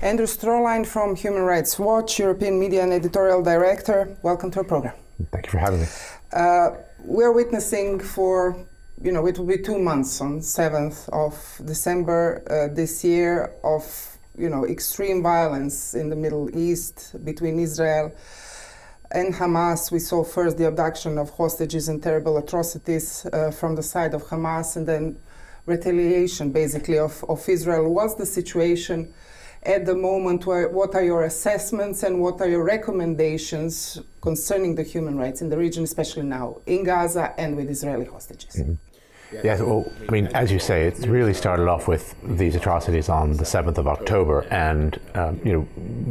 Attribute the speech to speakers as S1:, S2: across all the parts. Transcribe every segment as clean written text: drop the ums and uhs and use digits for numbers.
S1: Andrewom Stroehleinom from Human Rights Watch, European Media and Editorial Director. Welcome to our program.
S2: Thank you for having me.
S1: We're witnessing for, it will be 2 months on 7th of December this year of, extreme violence in the Middle East between Israel and Hamas. We saw first the abduction of hostages and terrible atrocities from the side of Hamas, and then retaliation basically of Israel. What's the situation at the moment? What are your assessments and what are your recommendations concerning the human rights in the region, especially now in Gaza and with Israeli hostages?
S2: Mm-hmm. Yes, well, as you say, it really started off with these atrocities on the 7th of October, and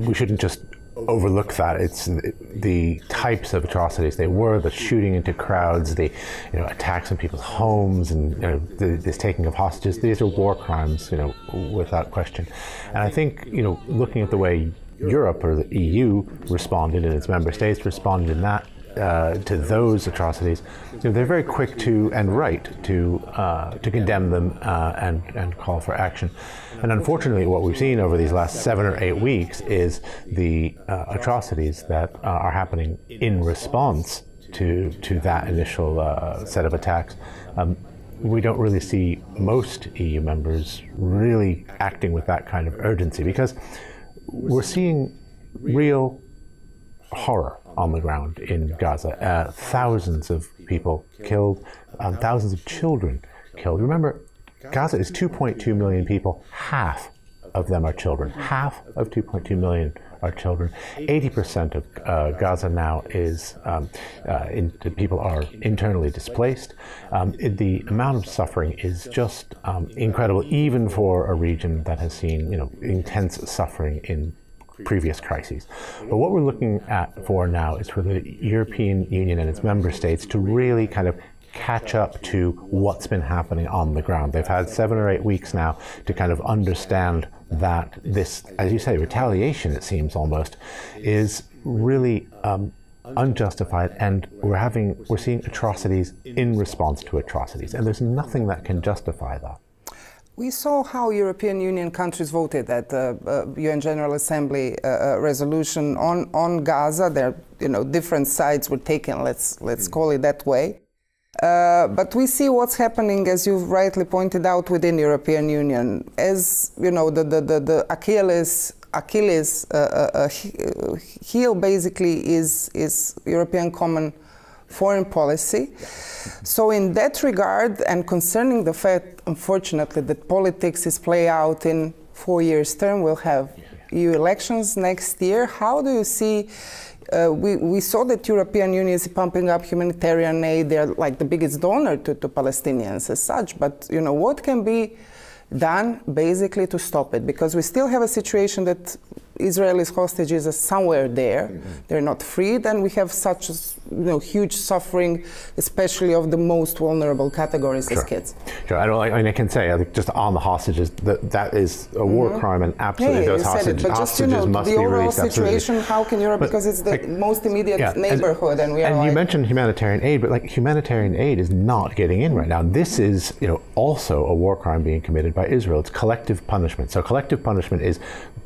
S2: we shouldn't just overlook that. It's the types of atrocities they were, the shooting into crowds, the attacks on people's homes, and this taking of hostages. These are war crimes, without question. And I think, looking at the way Europe or the EU responded and its member states responded in that to those atrocities, they're very quick to and right to condemn them and call for action. And unfortunately, what we've seen over these last 7 or 8 weeks is the atrocities that are happening in response to that initial set of attacks. We don't really see most EU members really acting with that kind of urgency, because we're seeing real horror on the ground in Gaza. Thousands of people killed, thousands of children killed. Remember, Gaza is 2.2 million people. Half of them are children. Half of 2.2 million are children. 80% of Gaza now is, people are internally displaced. The amount of suffering is just incredible, even for a region that has seen, intense suffering in previous crises. But what we're looking at for now is for the European Union and its member states to really kind of catch up to what's been happening on the ground. They've had 7 or 8 weeks now to kind of understand that this, as you say, retaliation, it seems almost, is really unjustified, and we're seeing atrocities in response to atrocities, and there's nothing that can justify that.
S1: We saw how European Union countries voted at the UN General Assembly resolution on Gaza. There, different sides were taken. Let's call it that way. But we see what's happening, as you've rightly pointed out, within the European Union. As the Achilles heel basically is European common foreign policy. So in that regard, and concerning the fact, unfortunately, that politics is play out in 4 years' term, we'll have EU elections next year. How do you see, we saw that European Union is pumping up humanitarian aid. They're like the biggest donor to Palestinians as such, but what can be done basically to stop it? Because we still have a situation that Israeli hostages are somewhere there. Mm-hmm. They're not freed, and we have such huge suffering, especially of the most vulnerable categories as kids.
S2: Sure. I can say, just on the hostages, that is a war crime, and absolutely those hostages must be released.
S1: The overall situation, how can Europe, because it's the most immediate neighborhood, and we are.
S2: And you mentioned humanitarian aid, but humanitarian aid is not getting in right now. This is, also a war crime being committed by Israel. It's collective punishment. So collective punishment is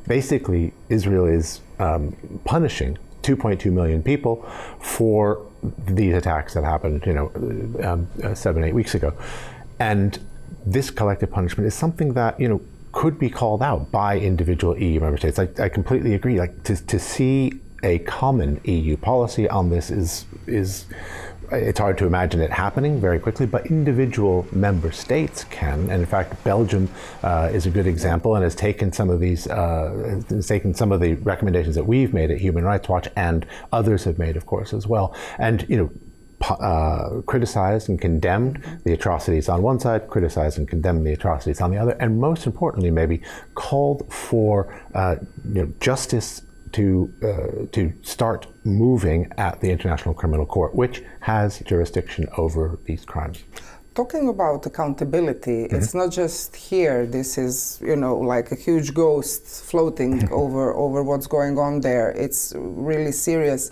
S2: basically Israel is punishing 2.2 million people for these attacks that happened, 7-8 weeks ago. And this collective punishment is something that, could be called out by individual EU member states. I completely agree. To see a common EU policy on this is it's hard to imagine it happening very quickly, but individual member states can. And in fact, Belgium is a good example and has taken some of these, the recommendations that we've made at Human Rights Watch, and others have made, of course, as well. And criticized and condemned the atrocities on one side, criticized and condemned the atrocities on the other, and most importantly, maybe called for justice to start moving at the International Criminal Court, which has jurisdiction over these crimes.
S1: talking about accountability, it's not just here. This is, you know, like a huge ghost floating over what's going on there. It's really serious.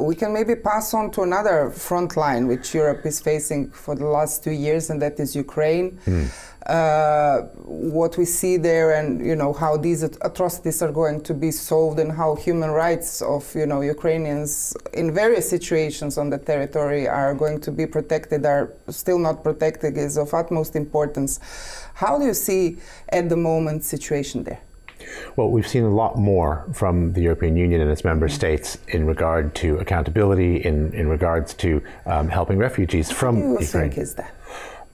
S1: We can maybe pass on to another front line which Europe is facing for the last 2 years, and that is Ukraine. What we see there, and you know how these atrocities are going to be solved, and how human rights of, you know, Ukrainians in various situations on the territory are going to be protected, are still not protected, is of utmost importance. How do you see at the moment situation there?
S2: Well, we've seen a lot more from the European Union and its member states in regard to accountability, in regards to helping refugees from Ukraine. What do you think is that?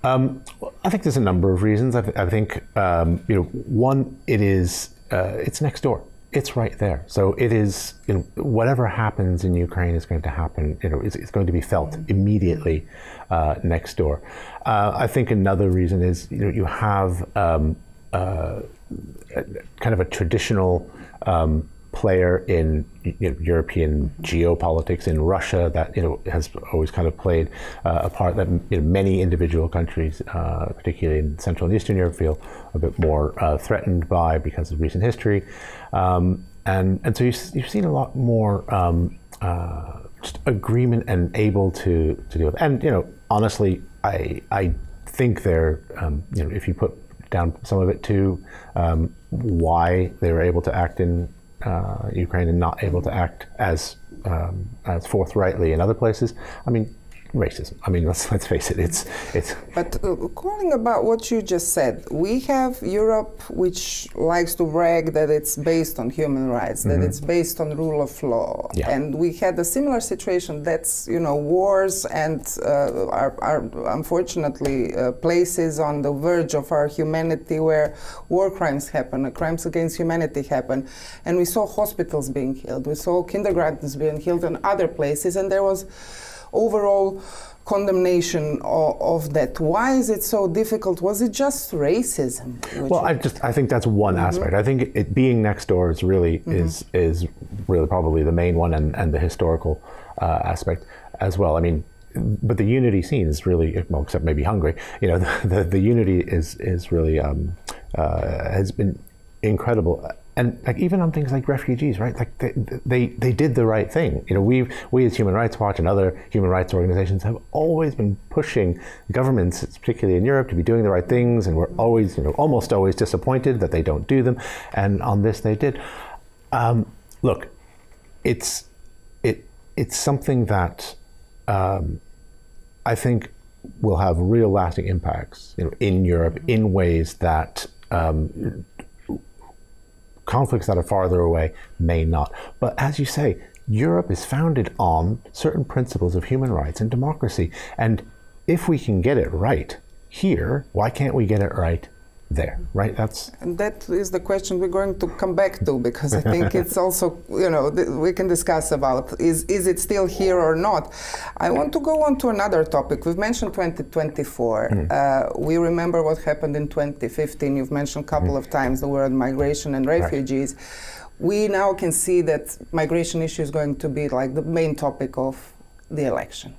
S2: I think there's a number of reasons. I think, you know, one, it's next door. It's right there. So it is, you know, whatever happens in Ukraine is going to happen, you know, it's going to be felt immediately next door. I think another reason is, you know, you have kind of a traditional player in, you know, European geopolitics in Russia that, you know, has always kind of played a part that, you know, many individual countries, particularly in Central and Eastern Europe, feel a bit more threatened by because of recent history, and so you've seen a lot more just agreement and able to deal with. And, you know, honestly, I think they're, you know, if you put down some of it to why they were able to act in Ukraine and not able to act as forthrightly in other places. I mean, racism. I mean, let's face it. It's.
S1: But calling about what you just said, we have Europe, which likes to brag that it's based on human rights, that it's based on rule of law, and we had a similar situation. That's, you know, wars and are unfortunately places on the verge of our humanity where war crimes happen, crimes against humanity happen, and we saw hospitals being killed, we saw kindergartens being killed, and other places, and there was overall condemnation of that. Why is it so difficult? Was it just racism?
S2: Well, I think that's one aspect. I think it being next door is really is really probably the main one, and the historical aspect as well. I mean, but the unity scene is really, well, except maybe Hungary, you know, the unity is really has been incredible. And like even on things like refugees, right? Like they did the right thing. You know, we as Human Rights Watch and other human rights organizations have always been pushing governments, particularly in Europe, to be doing the right things, and we're always, you know, almost always disappointed that they don't do them. And on this, they did. Look, it's something that I think will have real lasting impacts, you know, in Europe in ways that. Conflicts that are farther away may not. But as you say, Europe is founded on certain principles of human rights and democracy. And if we can get it right here, why can't we get it right there, right? And
S1: that is the question we're going to come back to, because I think it's also, you know, we can discuss about is it still here or not. I want to go on to another topic. We've mentioned 2024. We remember what happened in 2015. You've mentioned a couple of times the word migration and refugees. We now can see that migration issue is going to be like the main topic of the election.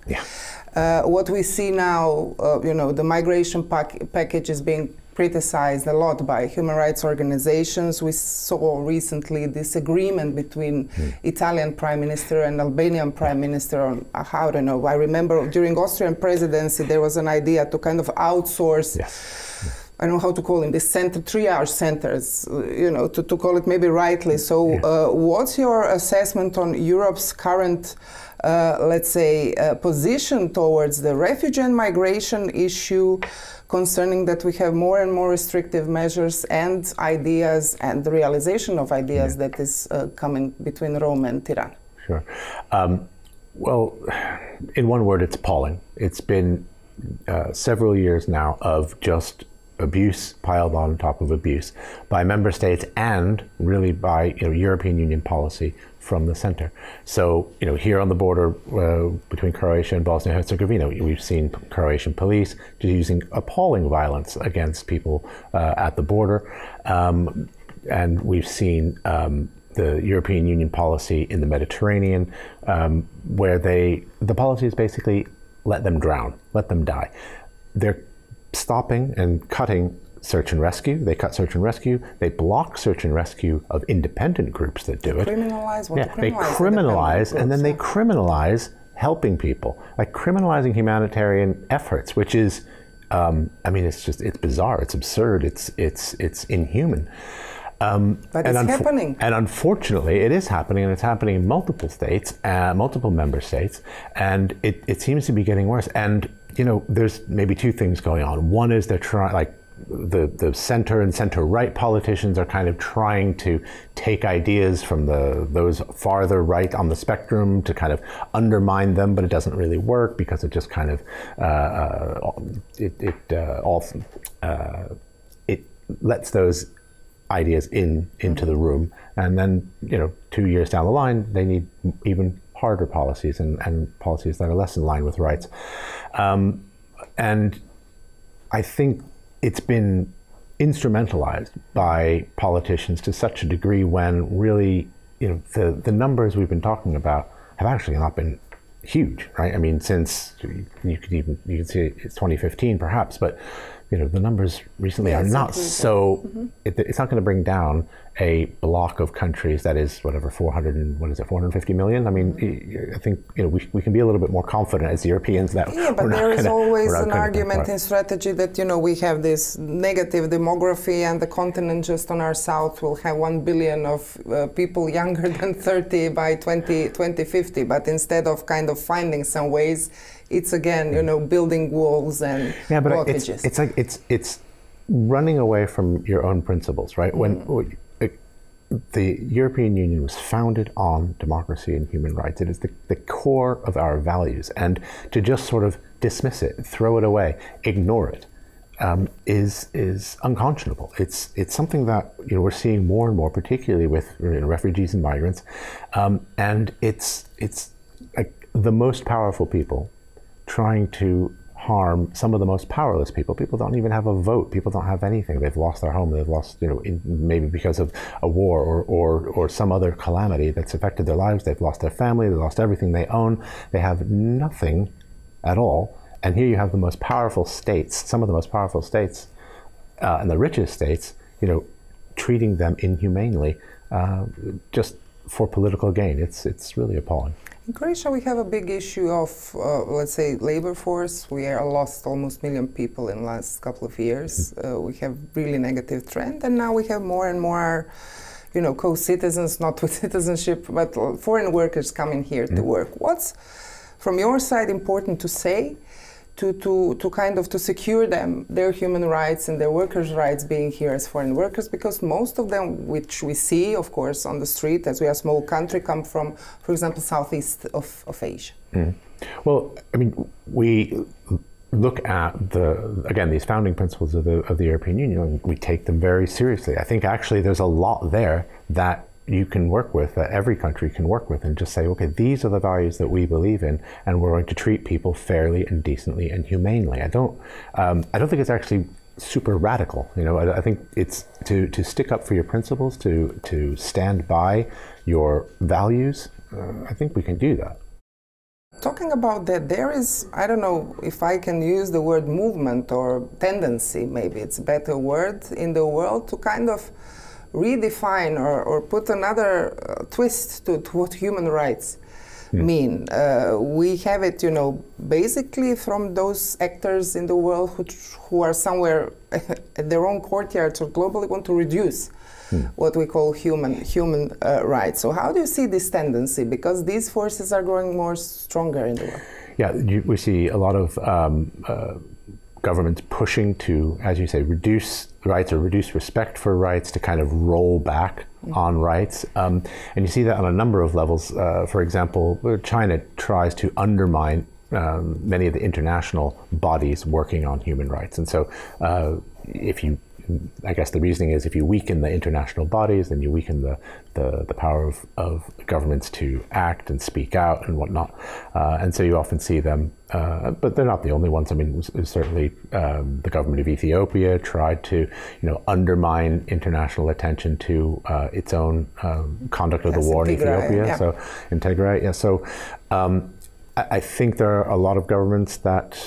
S1: What we see now, you know, the migration package is being criticized a lot by human rights organizations. We saw recently this agreement between Italian Prime Minister and Albanian Prime Minister on how to know. I remember during Austrian presidency there was an idea to kind of outsource. I don't know how to call them, the triage centers, you know, to call it maybe rightly. So what's your assessment on Europe's current, let's say, position towards the refugee and migration issue, concerning that we have more and more restrictive measures and ideas and the realization of ideas that is coming between Rome and Tirana?
S2: Sure. Well, in one word, it's appalling. It's been several years now of just abuse piled on top of abuse by member states and really by, you know, European Union policy from the center. So, you know, here on the border between Croatia and Bosnia and Herzegovina, we've seen Croatian police just using appalling violence against people at the border. And we've seen the European Union policy in the Mediterranean, where the policy is basically let them drown, let them die. they're stopping and cutting search and rescue. They cut search and rescue. They block search and rescue of independent groups that do it. They criminalize, and then they criminalize helping people, like criminalizing humanitarian efforts, which is, I mean, it's bizarre, it's absurd, it's inhuman.
S1: But it's happening.
S2: And unfortunately, it is happening, and it's happening in multiple states, multiple member states, and it seems to be getting worse. And, you know, there's maybe two things going on. One is they're trying, like, the center and center-right politicians are kind of trying to take ideas from those farther right on the spectrum to kind of undermine them, but it doesn't really work because it just kind of it lets those ideas into the room, and then, you know, 2 years down the line they need even harder policies and policies that are less in line with rights, and I think it's been instrumentalized by politicians to such a degree when really, you know, the numbers we've been talking about have actually not been huge, right? I mean, since you can see it's 2015 perhaps, but, you know, the numbers recently are not so, it's not going to bring down a block of countries that is whatever 450 million. I mean, I think, you know, we can be a little bit more confident as Europeans that
S1: but there is always an argument in strategy that, you know, we have this negative demography, and the continent just on our south will have 1 billion of people younger than 30 by 2050. But instead of kind of finding some ways, it's again, you know, building walls and blockages.
S2: It's like it's running away from your own principles, right? When the European Union was founded on democracy and human rights. It is the core of our values, and to just sort of dismiss it, throw it away, ignore it, is unconscionable. It's something that, you know, we're seeing more and more, particularly with, you know, refugees and migrants, and it's like the most powerful people trying to harm some of the most powerless people. People don't even have a vote. People don't have anything. They've lost their home. They've lost, you know, maybe because of a war or some other calamity that's affected their lives. They've lost their family. They've lost everything they own. They have nothing at all. And here you have the most powerful states, some of the most powerful states, and the richest states, you know, treating them inhumanely, just for political gain. It's really appalling.
S1: In Croatia, we have a big issue of, let's say, labor force. We are lost almost 1 million people in the last couple of years. We have really negative trend, and now we have more and more, you know, co-citizens, not with citizenship, but foreign workers coming here to work. What's, from your side, important to say to kind of to secure them, their human rights and their workers' rights being here as foreign workers, because most of them, which we see, of course, on the street, as we are a small country, come from, for example, southeast of Asia.
S2: Well, I mean, we look at again, these founding principles of the European Union, and we take them very seriously. I think actually there's a lot there that you can work with, that every country can work with, and just say, okay, these are the values that we believe in, and we're going to treat people fairly and decently and humanely. I don't think it's actually super radical. You know, I think it's to stick up for your principles, to stand by your values. I think we can do that.
S1: Talking about that, there is, I don't know if I can use the word movement or tendency, maybe it's a better word, in the world to kind of redefine or put another twist to what human rights mean. We have it, you know, basically from those actors in the world who are somewhere at their own courtyards or globally want to reduce what we call human rights. So how do you see this tendency? Because these forces are growing more stronger in the world.
S2: Yeah, we see a lot of governments pushing to, as you say, reduce rights or reduce respect for rights, to kind of roll back on rights. And you see that on a number of levels. For example, China tries to undermine many of the international bodies working on human rights. And so I guess the reasoning is if you weaken the international bodies, then you weaken the power of governments to act and speak out and whatnot. And so you often see them, but they're not the only ones. I mean, certainly the government of Ethiopia tried to, you know, undermine international attention to its own conduct of the war in Ethiopia. Yeah. So in Tigray, yeah. So I think there are a lot of governments that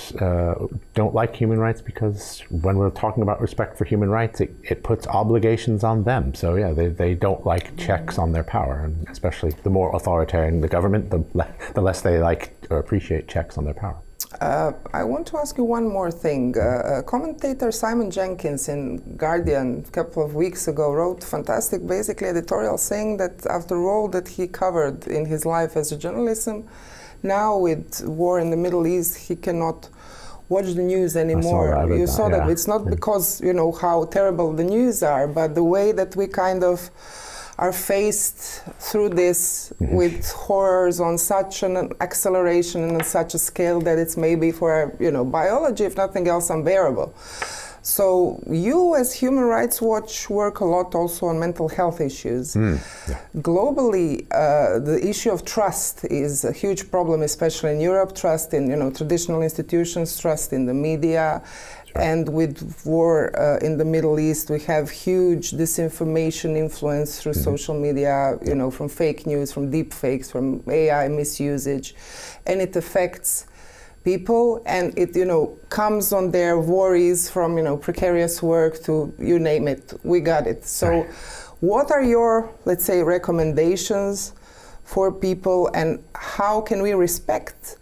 S2: don't like human rights because when we're talking about respect for human rights, it puts obligations on them. So yeah, they don't like checks on their power, and especially the more authoritarian the government, the less they like or appreciate checks on their power.
S1: I want to ask you one more thing. Commentator Simon Jenkins in Guardian a couple of weeks ago wrote fantastic, basically editorial saying that after all that he covered in his life as a journalism, now with war in the Middle East, he cannot watch the news anymore. You saw that. It's not because, you know, how terrible the news are, but the way that we kind of are faced through this with horrors on such an acceleration and on such a scale that it's maybe for, you know, biology, if nothing else, unbearable. So you, as Human Rights Watch, work a lot also on mental health issues. Globally, the issue of trust is a huge problem, especially in Europe. Trust in, you know, traditional institutions, trust in the media. And with war in the Middle East, we have huge disinformation influence through social media, you know, from fake news, from deep fakes, from AI misusage. And it affects people, and it, you know, comes on their worries from, you know, precarious work to you name it, we got it. So what are your, let's say, recommendations for people, and how can we respect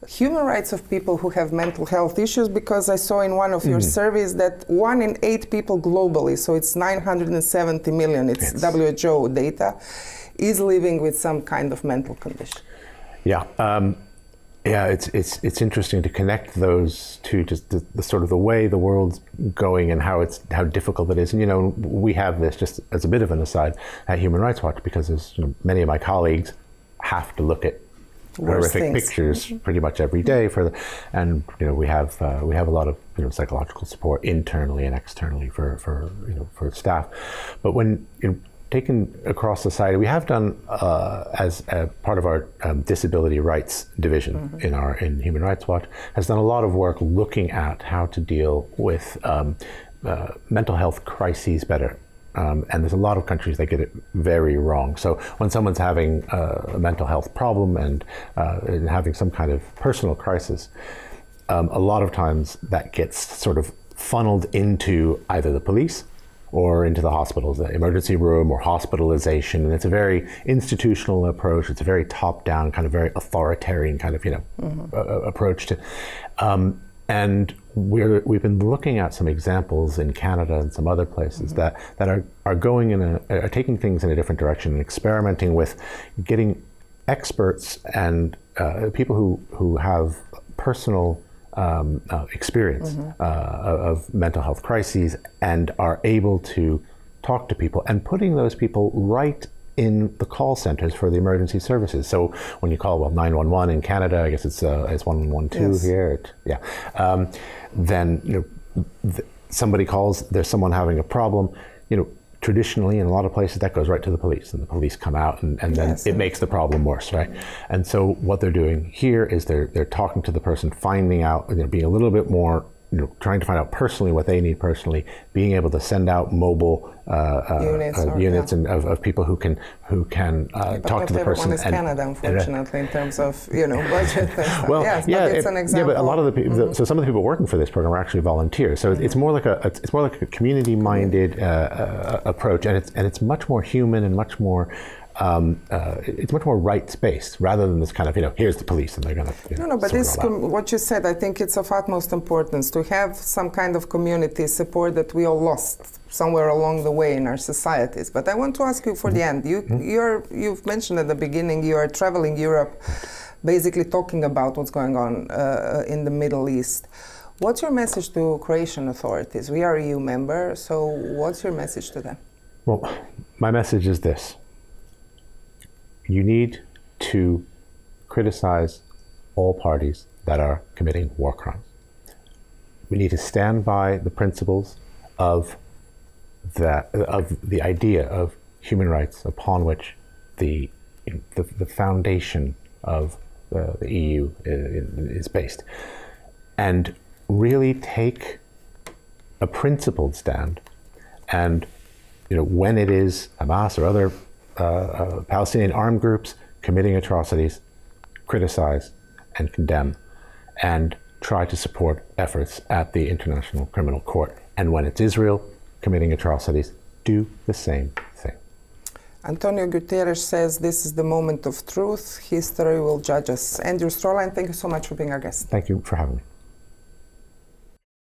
S1: human rights of people who have mental health issues? Because I saw in one of your surveys that 1 in 8 people globally, so it's 970 million, it's WHO data, is living with some kind of mental condition.
S2: Yeah, it's interesting to connect those two, just the sort of the way the world's going and how difficult it is. And you know, we have this, just as a bit of an aside, at Human Rights Watch, because as you know, many of my colleagues have to look at horrific pictures pretty much every day and you know, we have a lot of, you know, psychological support internally and externally for you know, for staff. But when, you know, taken across society, we have done as a part of our disability rights division in Human Rights Watch, has done a lot of work looking at how to deal with mental health crises better. And there's a lot of countries that get it very wrong. So when someone's having a mental health problem and having some kind of personal crisis, a lot of times that gets sort of funneled into either the police or into the hospitals, the emergency room, or hospitalization. And it's a very institutional approach. It's a very top-down, kind of very authoritarian kind of, you know, approach to. And we've been looking at some examples in Canada and some other places that are going are taking things in a different direction and experimenting with getting experts and people who have personal experience of mental health crises and are able to talk to people, and putting those people right in the call centers for the emergency services. So when you call 911 in Canada, I guess it's 112 here. Then, you know, somebody calls. There's someone having a problem. You know, traditionally in a lot of places that goes right to the police, and the police come out, and then it makes the problem worse, right? And so what they're doing here is they're talking to the person, finding out, you know, being a little bit more, you know, trying to find out personally what they need personally, being able to send out mobile units and of people who can talk to the person.
S1: But Canada, unfortunately, in terms of, you know, budget and stuff. Well, yes, but it's an example.
S2: Yeah, but a lot of the people, so some of the people working for this program are actually volunteers. So it's more like a community-minded approach, and it's much more human and much more. It's much more rights-based rather than this kind of, you know, here's the police and they're going to.
S1: No, but this, what you said, I think it's of utmost importance to have some kind of community support that we all lost somewhere along the way in our societies. But I want to ask you for the end. You've mentioned at the beginning you are traveling Europe, basically talking about what's going on in the Middle East. What's your message to Croatian authorities? We are a EU member, so what's your message to them?
S2: Well, my message is this. You need to criticize all parties that are committing war crimes. We need to stand by the principles of the idea of human rights upon which the foundation of the EU is based, and really take a principled stand. And you know, when it is Hamas or other Palestinian armed groups committing atrocities, criticize and condemn, and try to support efforts at the International Criminal Court. And when it's Israel committing atrocities, do the same thing.
S1: Antonio Guterres says this is the moment of truth. History will judge us. Andrew Stroehleiin, thank you so much for being our guest.
S2: Thank you for having me.